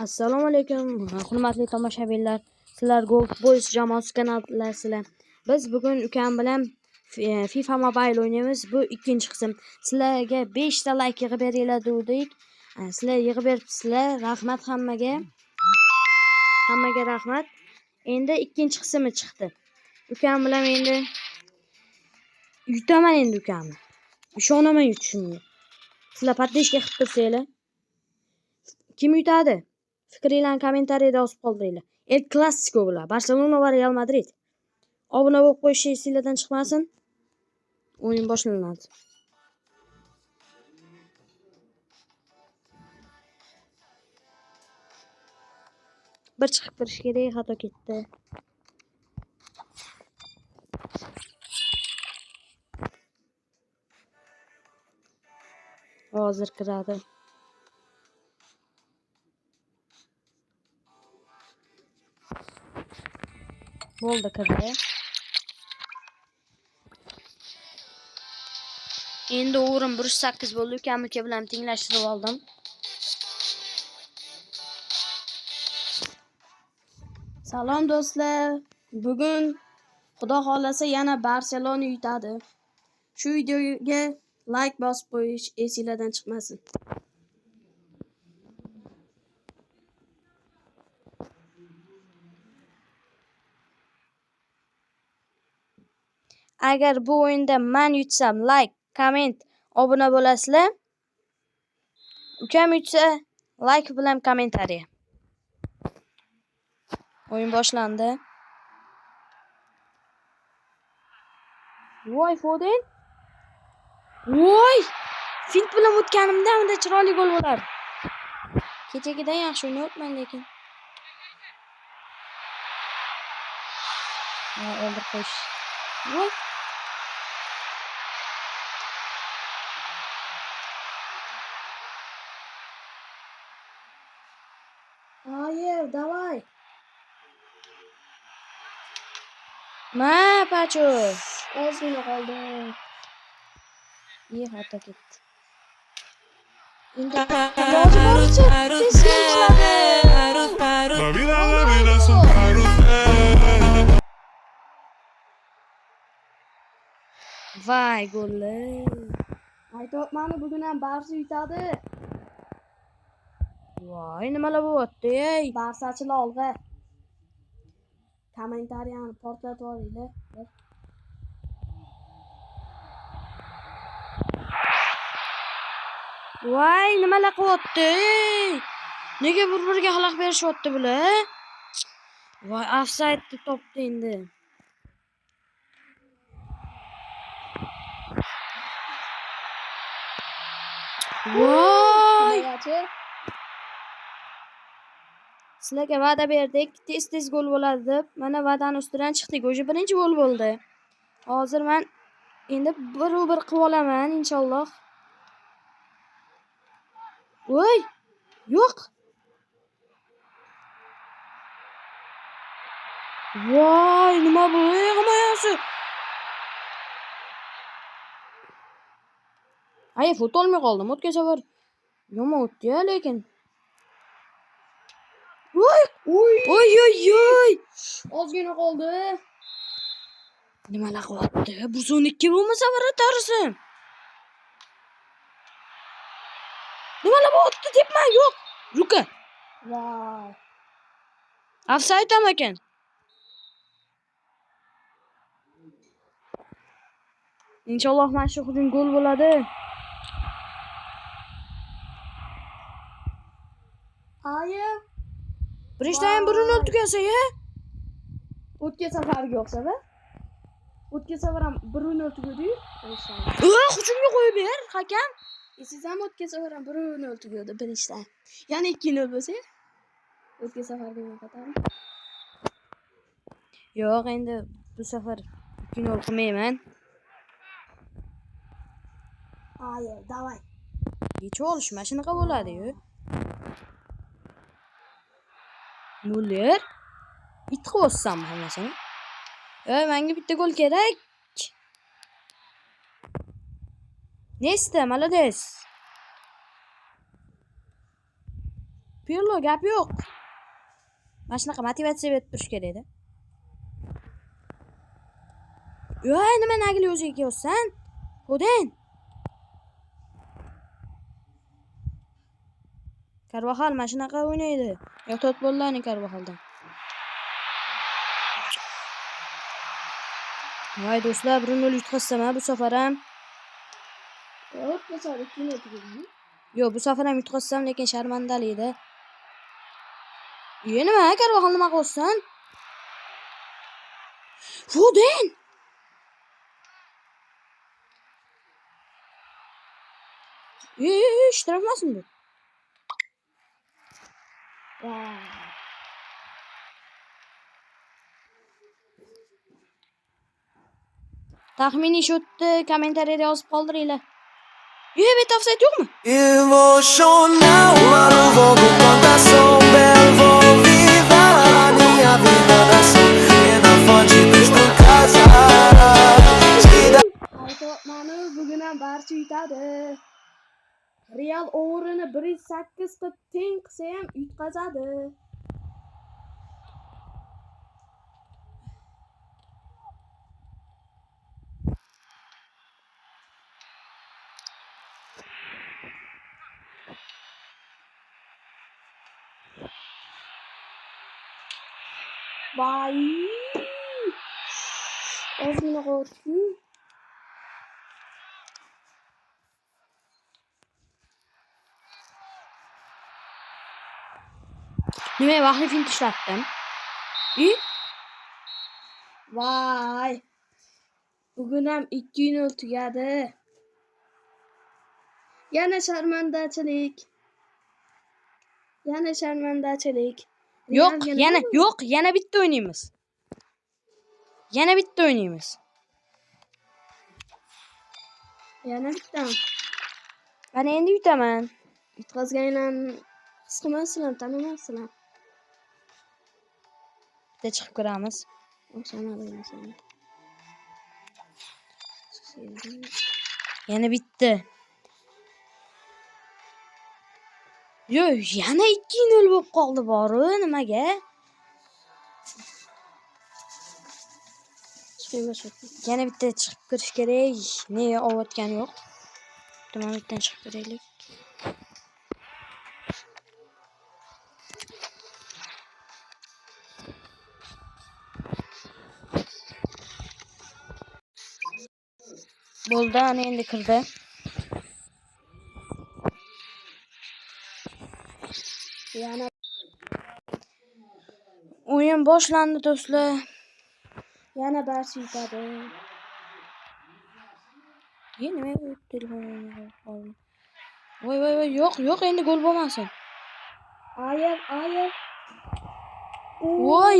Assalomu alaykum, hurmatli tomoshabinlar. Sizlar Golf Boys jamoasi kanalasizlar. Biz bugun ukam bilan FIFA Mobile o'ynaymiz. Bu ikkinchi qism. Sizlarga 5 ta like yig'ib beringlar dedik. Sizlar yig'ib beribsizlar. Rahmat hammaga. Hammaga rahmat. Endi ikkinchi qismi chiqdi. Ukam bilan endi yutaman endi ukamni. Ishonaman yutishimga. Sizlar podpishka qilib tursanglar. Kim yutadi? Fikringlarni kommentariyada yozib qoldiringlar. El Clasico bular. Barselona va Real Madrid. Obuna bo'lib qo'yishingiz esingizdan chiqmasin. O'yin boshlanadi. Bir chiqib kirish kerak, xato ketdi. Hozir kiradi. Bo'ldi, kirdi. Endi o'rim 1.8 bo'ldi. Ukamniki bilan tenglashtirib oldim. Salom do'stlar. Bugun Xudo xolasa yana Barselona yutadi. Shu videoga like bosib qo'yish esingizdan chiqmasin. Agar bu o'yinda men yutsam like, komment, obuna bo'lasizlar. Ukam yutsa like bilan kommentariya. O'yin boshlandi. Voy Foden. Voy! Fint bilan o'tganimda unda chiroyli gol bo'lar. Kechagidan yaxshi o'ynayapman lekin. Oldir qo'yish. Voy! Hayır, давай. Ma, Pacho. Ozgina qoldi. İyi hata gitti. Endi iloji boricha tezgina qiladi. La vida son paros. Vay golli. Aytayapman, bugun ham Barsa yutadi. Voy, nimalar bo'lyapti, ey? Barsachilar olg'a. Kommentariyani portlatib olinglar. Voy, nimalar qilyapti? Nega bir-biriga xalaq berishyapti bular? Voy, ofsayd deb topdi endi. Voy! Sizlarga va'da berdik, tez gol bo'ladi deb. Mana va'dani ustidan chiqdik. O'sha birinchi gol bo'ldi. Hozir men endi bir qilib olaman inshaalloh. Voy! Yo'q. Voy, nima bu? Himoyasi. Ay, fut olmay qoldim. O'tga safar yomon o'tdi-ya, lekin. Voy! Oy! Ozgina qoldi. Nimalar qilyapti? Bu son 2 bo'lmasa baratarsin. Nimalar bo'lyapti debman, yo'q. Ruka. Voy. Ofsayd ham ekan. Inshaalloh mana shu hujum gol bo'ladi. Aye. Birinchidan 1-0 tugasa-ya. O'tga safarga yo'qsa-da. O'tga safar ham 1-0 tugadi. Hujumga qo'yib ber, hakam. Siz ham o'tga safar ham 1-0 tugadi birinchidan. Yana 2-0 bo'lsa, o'tga safarga yo'qotadi. Yo'q, endi bu safar 2-0 qilmayman. Hayır, davay. Hiç oluşma, shunaqa bo'ladi-yu. Muller. It qo'ssam hammasini. Menga bitta gol kerak. Nesta, молодец. Pirlo gap yo'q. Mana shunaqa motivatsiya berib turish kerak edi. Yo'q, nima Nagli o'ziga kelyapsan? Foden. Carvajal mana shunaqa o'ynaydi. Yo'q, to'rt bo'llarning Carvajaldan. Voy do'stlar, 1-0 yutqazsam bu safar ham. Yo'q, bu safar 2-0 tugadi. Yo'q, bu safar ham yutqazsam, lekin sharmandalikda. Nima, Carvajal nima qilyapsan? Foden. Ishtirafmasin bu. Taxminiy shotni kommentariyada yozib qoldiringlar. Bet offside yo'qmi? Emocional, mano, vou do coração, belo, vou viva a minha vida assim, e na fonte dos tu casa. Aytmoqmani, bugun ham barcha yutadi. Real o'g'rini 108 qilib teng qilsa ham yutqazadi. Vay! Ozgina qoldi. Nima vaqtli film ishlatdim? Vay! Bugun ham 2-0 tugadi. Yana sharmandachilik. Yana bitta o'ynaymiz. Yana bittami? Mana endi yutaman. Yutqazganlarni his qilmaysizlar, tanimaysizlar. Bitta chiqib ko'ramiz. Yana bitta. Yo'q, yana 2-0 bo'lib qoldi boru, nimaga? Yana bitta chiqib kirish kerak. Ne olayotgani yo'q. To'mondan chiqib kiraylik. Bo'ldi, ana endi kirdi. Yana O'yin boshlandi do'stlar. yana barcha yutadi. Nima bo'ldi telefonimga qoldi. Voy, yo'q, endi gol bo'lmasin. Ayer. Voy.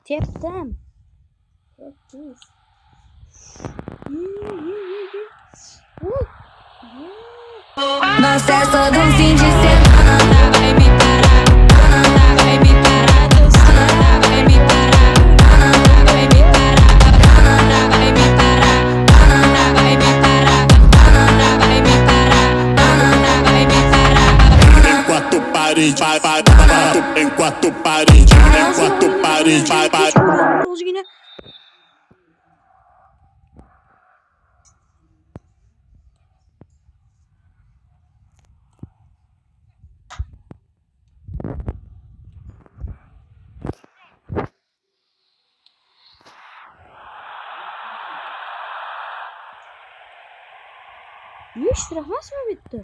Tepdim. Na festa do fim de semana, vai me parar, vai me parar, vai me parar, vai me parar, vai me parar, vai me parar, vai me parar, vai me parar. Enquanto parede, enquanto parede, O'zigina. Ishtirafmasmi bitta?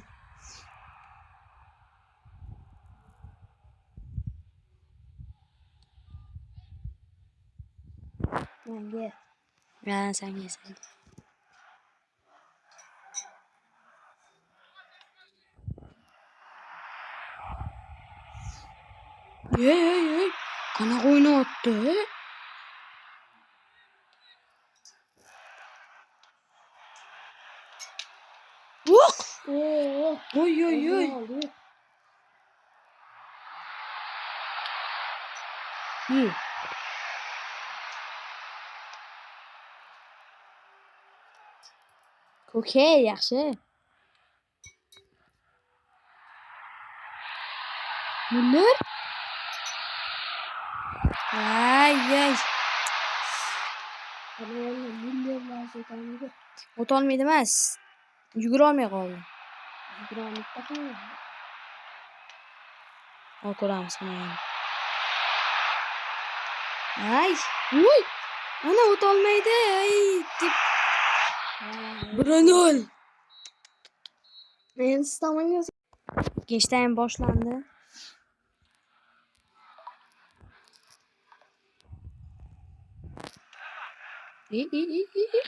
Menga. Senga. Ey. Qanaqa o'ynayapti? Oy. Ye. Okey, yaxshi. Muller? Ay. Muller bilan o'tolmaydi. O'tolmaydi emas. Yugura olmay qoldi. Ko'ramiz mana. Ay, uy. Ana o'tolmaydi. Ay, deb. 1-0. Men siz tomonga Ikkinchi taym boshlandi.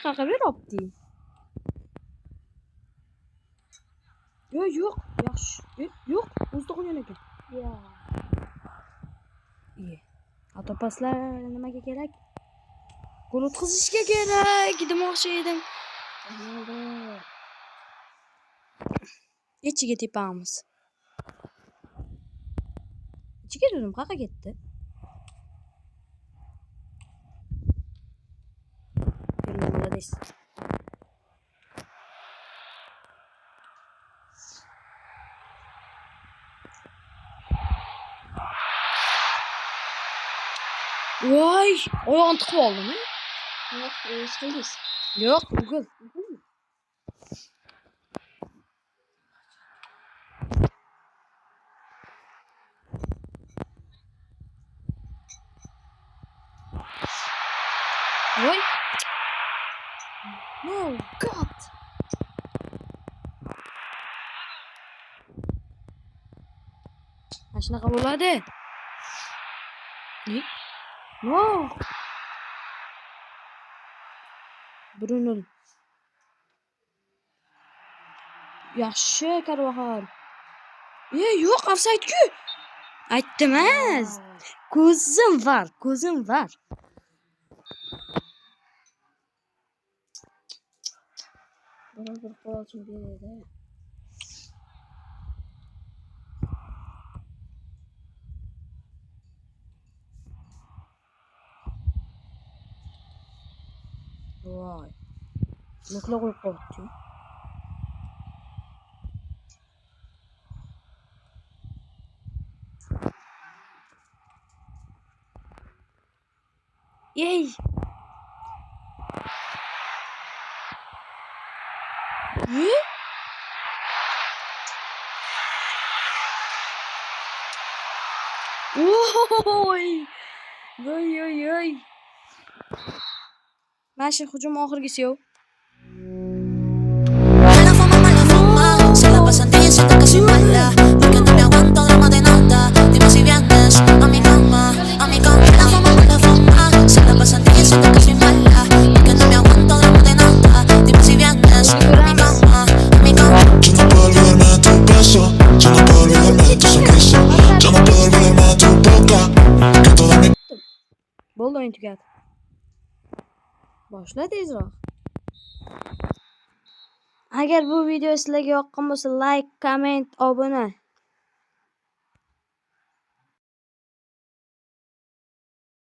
Qaqa beribdi. Yo'q, yaxshi. Yo'q, o'zida qo'ygan ekan. Ya. Xato paslar nimaga kerak? Gol o'tkazishga kerak demoqchi edim. Ichiga tepamiz. Ichiga dedim, qaqa ketdi. Молодец. Voy, oyog'im tiqib oldimi? Yo'q, eshitdingiz. Yo'q, Google. Voy. No, God. Mana shunaqa bo'ladi. No. 1-0. Yaxshi, Karvahal. Yo'q, ofsayd-ku. Aytdim-az. Ko'zim var. Bir qo'lchim beradi. Voy. Nukla qo'yib qo'yibdi. Yey. Ye? Voy. Mana shu hujum oxirgisi-yu. Mala fama, se la pasan diciendo que soy mala, porque no me aguanto drama de nada. Dime si vienes a mi cama, a mi cama. Mala fama, se la pasan diciendo que soy mala, porque no me aguanto drama de nada. Dime si vienes a mi cama, a mi cama. Yo no puedo olvidarme de tu beso, yo no puedo olvidarme de tu sonrisa, yo no puedo olvidarme de tu boca, que toda mi Bo'ldi, o'yin tugadi. Boshla tezroq. Agar bu video sizlarga yoqqan bo'lsa, like, komment, obuna